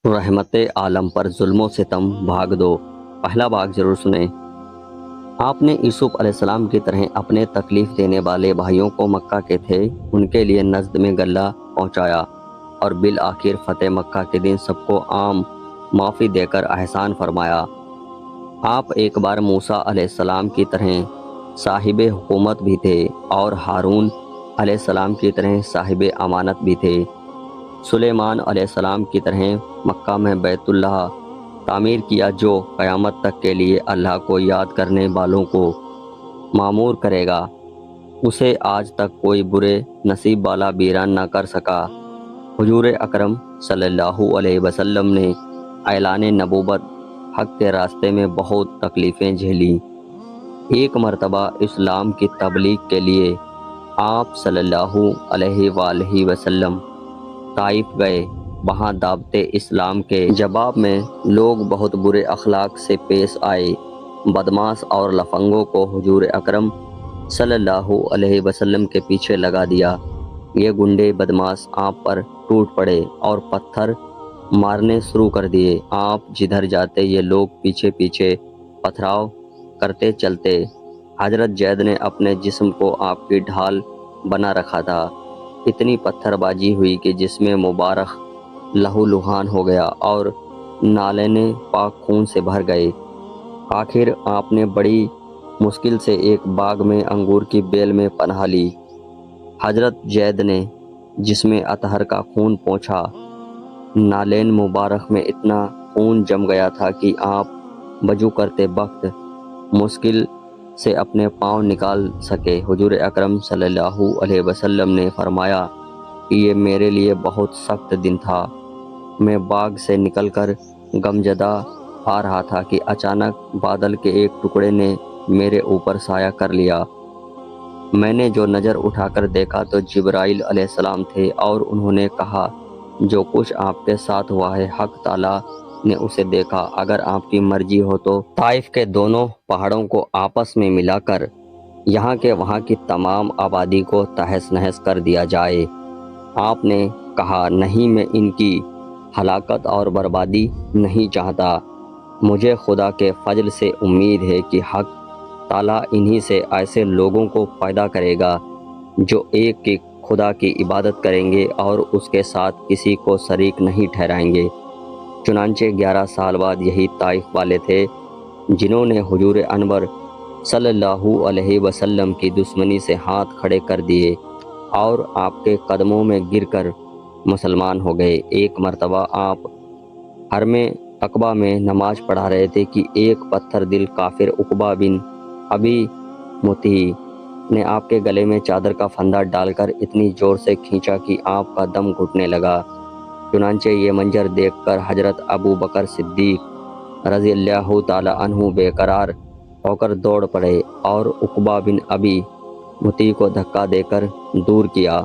رحمت عالم پر ظلم و ستم بھاگ دو۔ پہلا بھاگ ضرور سنیں۔ آپ نے یوسف علیہ السلام کی طرح اپنے تکلیف دینے والے بھائیوں کو مکہ کے تھے ان کے لیے نزد میں غلہ پہنچایا اور بالآخر فتح مکہ کے دن سب کو عام معافی دے کر احسان فرمایا۔ آپ ایک بار موسیٰ علیہ السلام کی طرح صاحب حکومت بھی تھے اور ہارون علیہ السلام کی طرح صاحب امانت بھی تھے۔ سلیمان علیہ السلام کی طرح مکہ میں بیت اللہ تعمیر کیا جو قیامت تک کے لیے اللہ کو یاد کرنے والوں کو معمور کرے گا۔ اسے آج تک کوئی برے نصیب والا ویران نہ کر سکا۔ حضور اکرم صلی اللہ علیہ وسلم نے اعلان نبوت حق کے راستے میں بہت تکلیفیں جھیلیں۔ ایک مرتبہ اسلام کی تبلیغ کے لیے آپ صلی اللہ علیہ وآلہ وسلم طائف گئے۔ وہاں دعوت اسلام کے جواب میں لوگ بہت برے اخلاق سے پیش آئے۔ بدماش اور لفنگوں کو حضور اکرم صلی اللہ علیہ وسلم کے پیچھے لگا دیا۔ یہ گنڈے بدماش آپ پر ٹوٹ پڑے اور پتھر مارنے شروع کر دیے۔ آپ جدھر جاتے یہ لوگ پیچھے پیچھے پتھراؤ کرتے چلتے۔ حضرت زید نے اپنے جسم کو آپ کی ڈھال بنا رکھا تھا۔ اتنی پتھر بازی ہوئی کہ جسم مبارک لہو لہان ہو گیا اور نالین پاک خون سے بھر گئے۔ آخر آپ نے بڑی مشکل سے ایک باغ میں انگور کی بیل میں پناہ لی۔ حضرت زید نے جسم اطہر کا خون پوچھا۔ نالین مبارک میں اتنا خون جم گیا تھا کہ آپ وضو کرتے وقت مشکل سے اپنے پاؤں نکال سکے۔ حضور اکرم صلی اللہ علیہ وسلم نے فرمایا کہ یہ میرے لیے بہت سخت دن تھا۔ میں باغ سے نکل کر غمزدہ آ رہا تھا کہ اچانک بادل کے ایک ٹکڑے نے میرے اوپر سایہ کر لیا۔ میں نے جو نظر اٹھا کر دیکھا تو جبرائیل علیہ السلام تھے اور انہوں نے کہا جو کچھ آپ کے ساتھ ہوا ہے حق تعالیٰ نے اسے دیکھا۔ اگر آپ کی مرضی ہو تو طائف کے دونوں پہاڑوں کو آپس میں ملا کر یہاں کے وہاں کی تمام آبادی کو تہس نہس کر دیا جائے۔ آپ نے کہا نہیں، میں ان کی ہلاکت اور بربادی نہیں چاہتا۔ مجھے خدا کے فضل سے امید ہے کہ حق تعالیٰ انہی سے ایسے لوگوں کو پیدا کرے گا جو ایک خدا کی عبادت کریں گے اور اس کے ساتھ کسی کو شریک نہیں ٹھہرائیں گے۔ چنانچہ 11 سال بعد یہی طائف والے تھے جنہوں نے حضور انور صلی اللہ علیہ وسلم کی دشمنی سے ہاتھ کھڑے کر دیے اور آپ کے قدموں میں گر کر مسلمان ہو گئے۔ ایک مرتبہ آپ حرم عقبہ میں نماز پڑھا رہے تھے کہ ایک پتھر دل کافر عقبہ بن ابی مطیع نے آپ کے گلے میں چادر کا پھندا ڈال کر اتنی زور سے کھینچا کہ آپ کا دم گھٹنے لگا۔ چنانچہ یہ منظر دیکھ کر حضرت ابو بکر صدیق رضی اللہ تعالی عنہ بے قرار ہو کر دوڑ پڑے اور عقبہ بن ابی مطیع کو دھکا دے کر دور کیا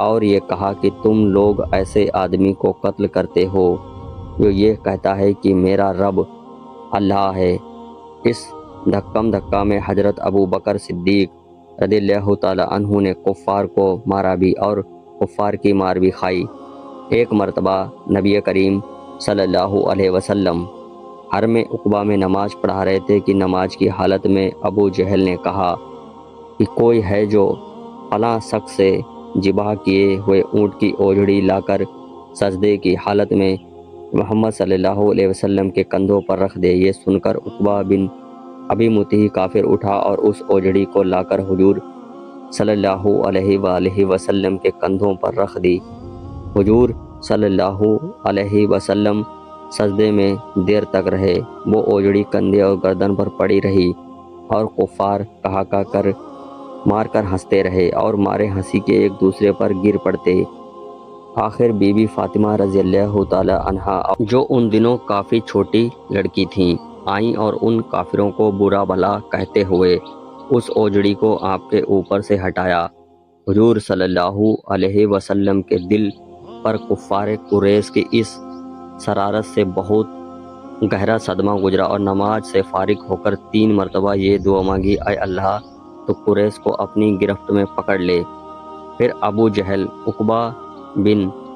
اور یہ کہا کہ تم لوگ ایسے آدمی کو قتل کرتے ہو جو یہ کہتا ہے کہ میرا رب اللہ ہے۔ اس دھکم دھکا میں حضرت ابو بکر صدیق رضی اللہ تعالی عنہ نے کفار کو مارا بھی اور کفار کی مار بھی کھائی۔ ایک مرتبہ نبی کریم صلی اللہ علیہ وسلم حرم عقبہ میں نماز پڑھا رہے تھے کہ نماز کی حالت میں ابو جہل نے کہا کہ کوئی ہے جو فلاں شخص سے ذبح کیے ہوئے اونٹ کی اوجڑی لا کر سجدے کی حالت میں محمد صلی اللہ علیہ وسلم کے کندھوں پر رکھ دے۔ یہ سن کر عقبہ بن ابی مطیع کافر اٹھا اور اس اوجڑی کو لا کر حضور صلی اللہ علیہ وآلہ وسلم کے کندھوں پر رکھ دی۔ حضور صلی اللہ علیہ وسلم سجدے میں دیر تک رہے۔ وہ اوجڑی کندھے اور گردن پر پڑی رہی اور کفار کہا کر مار کر ہنستے رہے اور مارے ہنسی کے ایک دوسرے پر گر پڑتے۔ آخر بی بی فاطمہ رضی اللہ تعالی عنہا جو ان دنوں کافی چھوٹی لڑکی تھیں آئیں اور ان کافروں کو برا بھلا کہتے ہوئے اس اوجڑی کو آپ کے اوپر سے ہٹایا۔ حضور صلی اللہ علیہ وسلم کے دل پر کفار قریش کی اس شرارت سے بہت گہرا صدمہ گزرا اور نماز سے فارغ ہو کر 3 مرتبہ یہ دعا مانگی اے اللہ تو قریش کو اپنی گرفت میں پکڑ لے۔ پھر ابو جہل، عقبہ بن